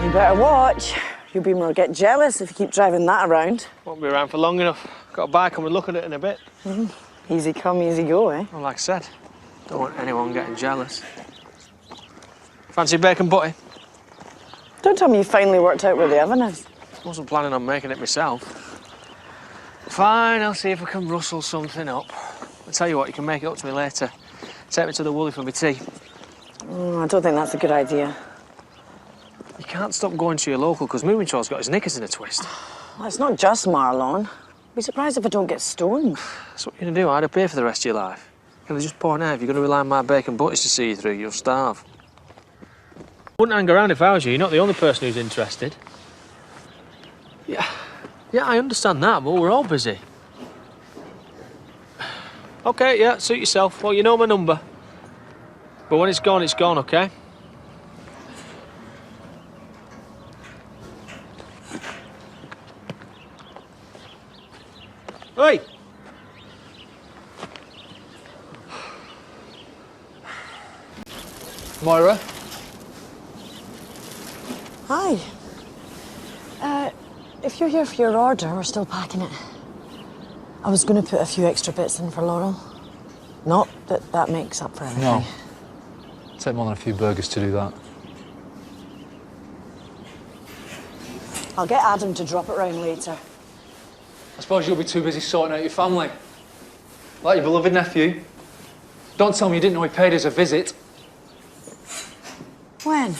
You better watch. You'll be more get jealous if you keep driving that around. Won't be around for long enough. Got a bike and we'll look at it in a bit. Easy come, easy go, eh? Well, like I said, don't want anyone getting jealous. Fancy bacon butty? Don't tell me you finally worked out where the oven is. Wasn't planning on making it myself. Fine, I'll see if I can rustle something up. I'll tell you what, you can make it up to me later. Take me to the Woolly for my tea. I don't think that's a good idea. You can't stop going to your local because Moominshaw's got his knickers in a twist. Well, it's not just Marlon. Be surprised if I don't get stoned. That's what you're going to do. I'd pay for the rest of your life. Can I just point out, if you're going to rely on my bacon butties to see you through, you'll starve. Wouldn't hang around if I was you. You're not the only person who's interested. Yeah, I understand that, but we're all busy. OK, yeah, suit yourself. Well, you know my number. But when it's gone, OK? Hey! Moira? Hi. If you're here for your order, we're still packing it. I was going to put a few extra bits in for Laurel. Not that that makes up for anything. No. Take more than a few burgers to do that. I'll get Adam to drop it round later. I suppose you'll be too busy sorting out your family. Like your beloved nephew. Don't tell me you didn't know he paid us a visit. When?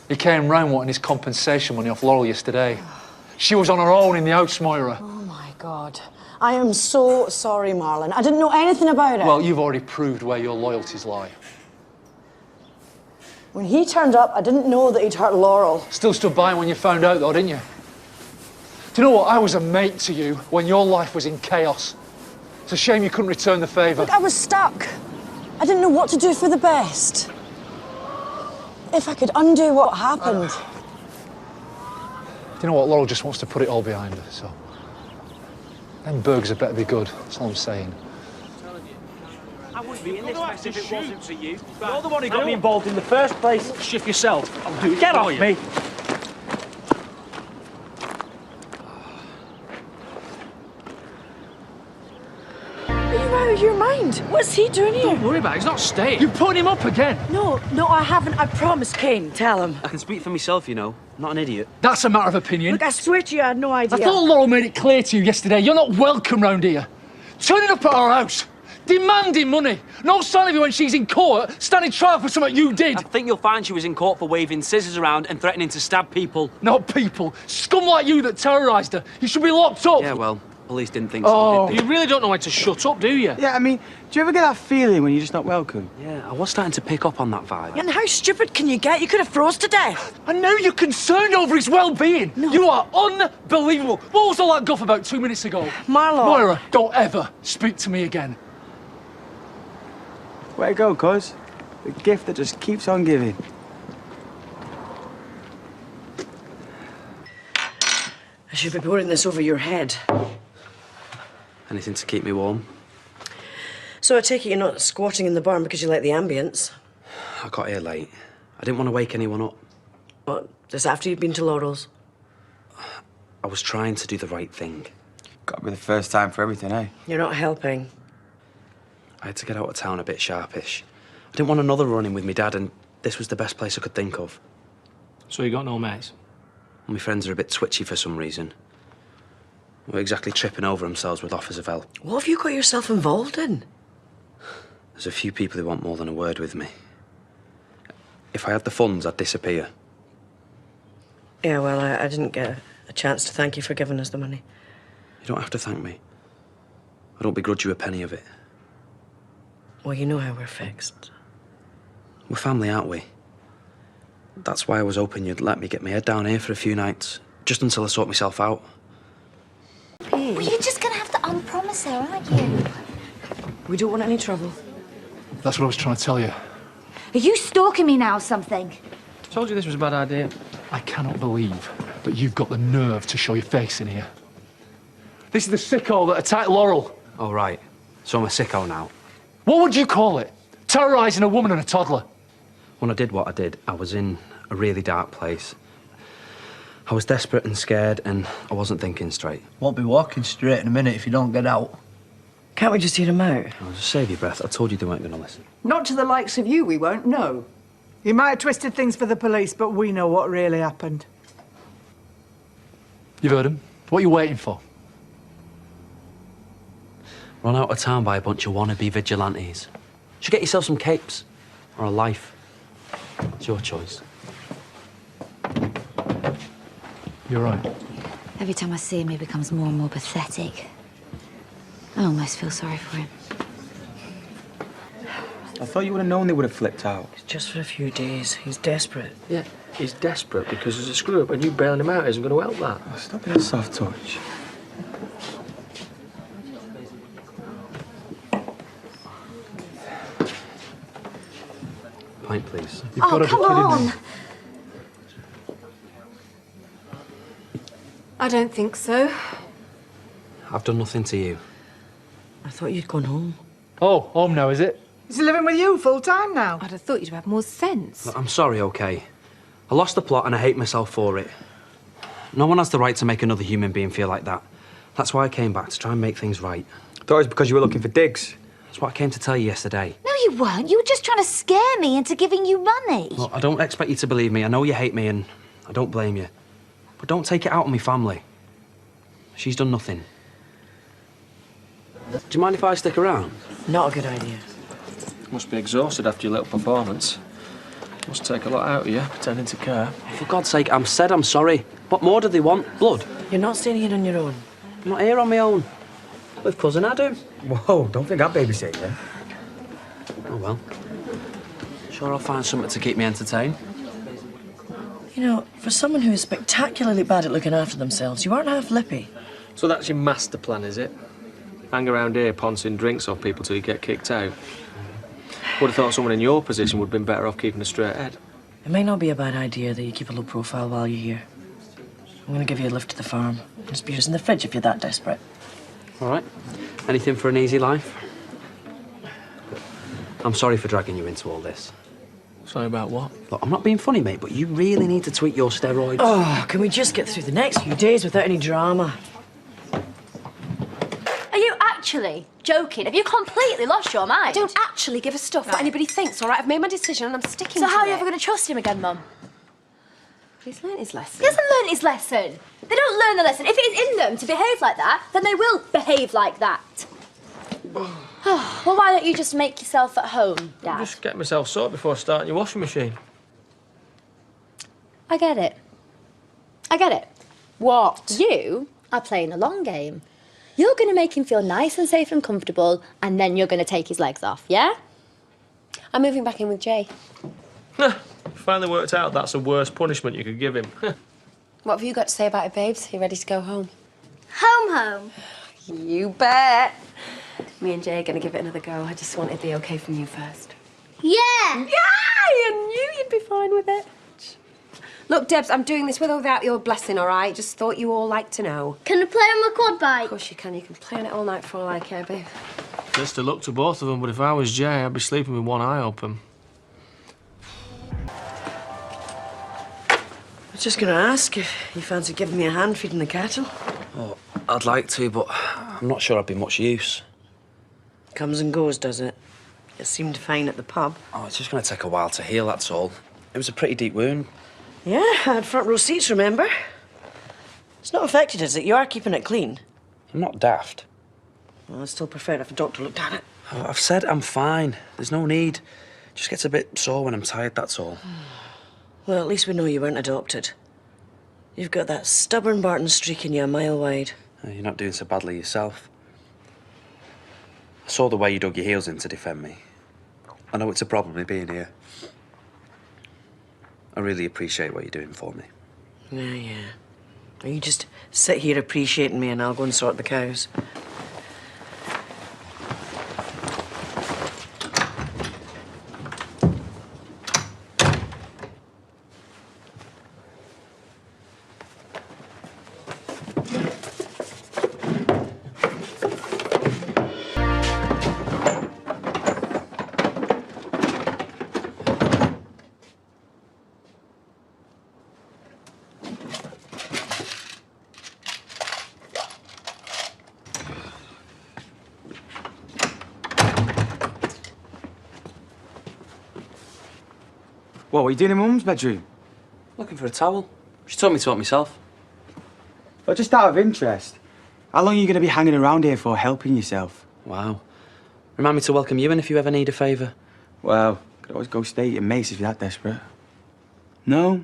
He came round wanting his compensation money off Laurel yesterday. She was on her own in the house, Moira. Oh, my God. I am so sorry, Marlon. I didn't know anything about it. Well, you've already proved where your loyalties lie. When he turned up, I didn't know that he'd hurt Laurel. Still stood by him when you found out, though, didn't you? Do you know what? I was a mate to you when your life was in chaos. It's a shame you couldn't return the favour. Look, I was stuck. I didn't know what to do for the best. If I could undo what happened. Do you know what? Laurel just wants to put it all behind her, so... Them burgers had better be good, that's all I'm saying. I wouldn't be in this mess if it wasn't for you. You're the one who got me involved in the first place. Shift yourself. I'll do it. Get off me! Are you out of your mind? What's he doing here? Don't worry about it, he's not staying. You put him up again! No, I haven't. I promise, Cain. Tell him. I can speak for myself, you know. I'm not an idiot. That's a matter of opinion. Look, I swear to you, I had no idea. I thought Laurel made it clear to you yesterday, you're not welcome round here. Turning up at our house, demanding money. No sign of you when she's in court, standing trial for something you did. I think you'll find she was in court for waving scissors around and threatening to stab people. Not people. Scum like you that terrorised her. You should be locked up. Yeah, well, police didn't think so, did they? You really don't know when to shut up, do you? Yeah, I mean, do you ever get that feeling when you're just not welcome? Yeah, I was starting to pick up on that vibe. And how stupid can you get? You could have froze to death. I know you're concerned over his well-being. No. You are unbelievable. What was all that guff about 2 minutes ago? Marlon. Moira, don't ever speak to me again. Way to go, cuz. The gift that just keeps on giving. I should be pouring this over your head. Anything to keep me warm? So I take it you're not squatting in the barn because you like the ambience? I got here late. I didn't want to wake anyone up. What, just after you'd been to Laurel's? I was trying to do the right thing. Gotta be the first time for everything, eh? You're not helping. I had to get out of town a bit sharpish. I didn't want another run-in with my dad, and this was the best place I could think of. So you got no mates? My friends are a bit twitchy for some reason. We're exactly tripping over themselves with offers of help. What have you got yourself involved in? There's a few people who want more than a word with me. If I had the funds, I'd disappear. Yeah, well, I didn't get a chance to thank you for giving us the money. You don't have to thank me. I don't begrudge you a penny of it. Well, you know how we're fixed. We're family, aren't we? That's why I was hoping you'd let me get my head down here for a few nights, just until I sort myself out. Well, you're just gonna have to unpromise her, aren't you? We don't want any trouble. That's what I was trying to tell you. Are you stalking me now or something? I told you this was a bad idea. I cannot believe that you've got the nerve to show your face in here. This is the sicko that attacked Laurel. Oh, right. So I'm a sicko now. What would you call it? Terrorising a woman and a toddler. When I did what I did, I was in a really dark place. I was desperate and scared, and I wasn't thinking straight. Won't be walking straight in a minute if you don't get out. Can't we just hear him out? I'll just save your breath. I told you they weren't going to listen. Not to the likes of you, we won't know. You might have twisted things for the police, but we know what really happened. You've heard him. What are you waiting for? Run out of town by a bunch of wannabe vigilantes. Should get yourself some capes. Or a life. It's your choice. You're right. Every time I see him, he becomes more and more pathetic. I almost feel sorry for him. I thought you would have known they would have flipped out. It's just for a few days. He's desperate. Yeah, he's desperate because there's a screw-up and you bailing him out isn't going to help that. Oh, stop being a soft touch. Pint, please. You've got to be come kidding on! me. I don't think so. I've done nothing to you. I thought you'd gone home. Oh, home now, is it? Is he living with you full time now? I'd have thought you'd have more sense. Look, I'm sorry, OK? I lost the plot and I hate myself for it. No one has the right to make another human being feel like that. That's why I came back, to try and make things right. Thought it was because you were looking for digs. That's what I came to tell you yesterday. No, you weren't. You were just trying to scare me into giving you money. Look, I don't expect you to believe me. I know you hate me and I don't blame you. But don't take it out on me family. She's done nothing. Do you mind if I stick around? Not a good idea. Must be exhausted after your little performance. Must take a lot out of you, pretending to care. For God's sake, I'm sorry. What more do they want? Blood? You're not staying here on your own. I'm not here on my own. With cousin Adam. Whoa, don't think I babysit you. Oh, well. Sure I'll find something to keep me entertained. You know, for someone who is spectacularly bad at looking after themselves, you aren't half lippy. So that's your master plan, is it? Hang around here poncing drinks off people till you get kicked out. Would have thought someone in your position would have been better off keeping a straight head. It may not be a bad idea that you keep a low profile while you're here. I'm going to give you a lift to the farm. There's beers in the fridge if you're that desperate. All right. Anything for an easy life? I'm sorry for dragging you into all this. Sorry about what? Look, I'm not being funny, mate, but you really need to tweak your steroids. Oh, can we just get through the next few days without any drama? Are you actually joking? Have you completely lost your mind? I don't actually give a stuff what anybody thinks, all right? I've made my decision and I'm sticking So to how are it. you ever going to trust him again, Mum? He's learned his lesson. He hasn't learned his lesson. They don't learn the lesson. If it is in them to behave like that, then they will behave like that. Well, why don't you just make yourself at home, Dad? Just get myself sorted before starting your washing machine. I get it. I get it. What? You are playing a long game. You're going to make him feel nice and safe and comfortable, and then you're going to take his legs off, yeah? I'm moving back in with Jay. Finally worked out that's the worst punishment you could give him. What have you got to say about it, babes? You ready to go home? Home. You bet. Me and Jay are going to give it another go. I just wanted the okay from you first. Yeah! Yeah! I knew you'd be fine with it. Look, Debs, I'm doing this with or without your blessing, all right? Just thought you all like to know. Can I play on my quad Of bike? course you can. You can play on it all night for all I care, babe. Just a look to both of them, but if I was Jay, I'd be sleeping with one eye open. I was just going to ask if you fancy giving me a hand feeding the cattle. Oh, I'd like to, but I'm not sure I'd be much use. Comes and goes, does it? It seemed fine at the pub. Oh, it's just going to take a while to heal, that's all. It was a pretty deep wound. Yeah, I had front row seats, remember? It's not affected, is it? You are keeping it clean. I'm not daft. Well, I'd still prefer it if a doctor looked at it. Oh, I've said I'm fine. There's no need. Just gets a bit sore when I'm tired, that's all. Well, at least we know you weren't adopted. You've got that stubborn Barton streak in you a mile wide. You're not doing so badly yourself. I saw the way you dug your heels in to defend me. I know it's a problem me being here. I really appreciate what you're doing for me. Yeah. You just sit here appreciating me and I'll go and sort the cows. What are you doing in Mum's bedroom? Looking for a towel. She told me to help myself. Well, just out of interest, how long are you going to be hanging around here for, helping yourself? Wow. Remind me to welcome you in if you ever need a favour. Well, could always go stay at your mate's if you're that desperate. No?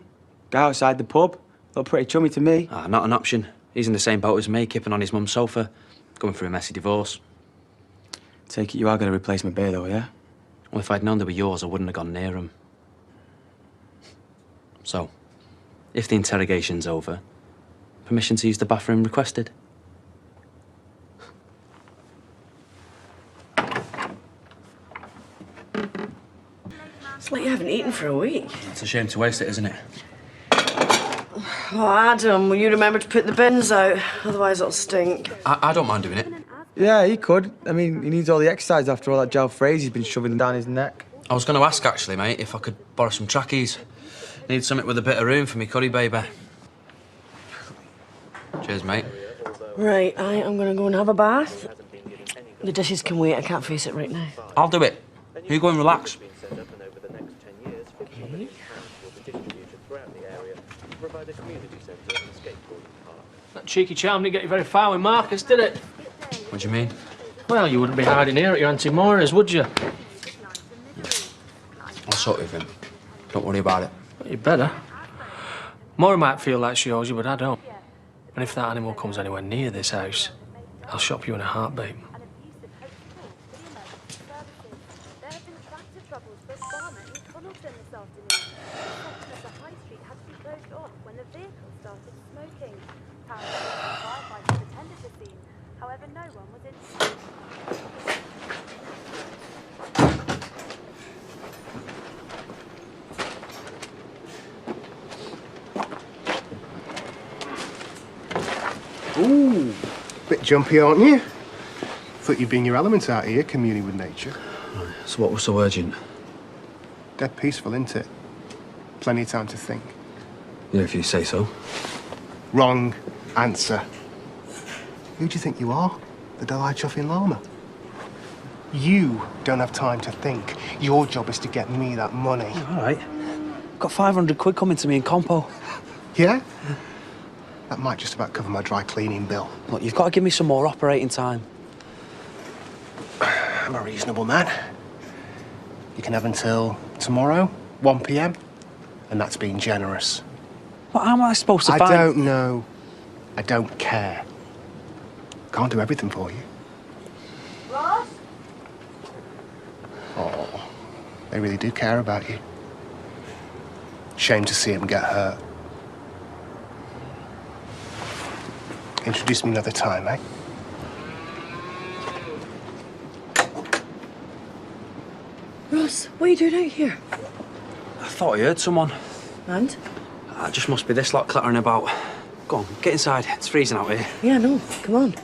Go outside the pub? Look pretty chummy to me. Ah, not an option. He's in the same boat as me, kipping on his mum's sofa, going through a messy divorce. Take it you are going to replace my beer, though, yeah? Well, if I'd known they were yours, I wouldn't have gone near them. So, if the interrogation's over, permission to use the bathroom requested. It's like you haven't eaten for a week. It's a shame to waste it, isn't it? Oh, Adam, will you remember to put the bins out? Otherwise it'll stink. I don't mind doing it. Yeah, he could. I mean, he needs all the exercise after all that gel phrase he's been shoving down his neck. I was going to ask, actually, mate, if I could borrow some trackies. Need something with a bit of room for me curry baby. Cheers, mate. Right, I am going to go and have a bath. The dishes can wait, I can't face it right now. I'll do it. You go and relax. That cheeky charm didn't get you very far with Marcus, did it? What do you mean? Well, you wouldn't be hiding here at your Auntie Moira's, would you? I'll sort it with him. Don't worry about it. Well, you better. Moira might feel like she owes you, but I don't. And if that animal comes anywhere near this house, I'll shop you in a heartbeat. Ooh, bit jumpy, aren't you? Thought you'd be in your element out here, communing with nature. So what was so urgent? Dead peaceful, isn't it? Plenty of time to think. Yeah, if you say so. Wrong answer. Who do you think you are? The Dalai Chuffing Llama? You don't have time to think. Your job is to get me that money. All right. Got 500 quid coming to me in compo. Yeah? That might just about cover my dry cleaning bill. Look, you've got to give me some more operating time. I'm a reasonable man. You can have until tomorrow, 1 p.m, and that's being generous. What am I supposed to I find? don't know. I don't care. Can't do everything for you. Ross? Oh, they really do care about you. Shame to see him get hurt. Introduce me another time, eh? Ross, what are you doing out here? I thought I heard someone. And? It just must be this lot clattering about. Go on, get inside. It's freezing out here. Yeah, no, come on.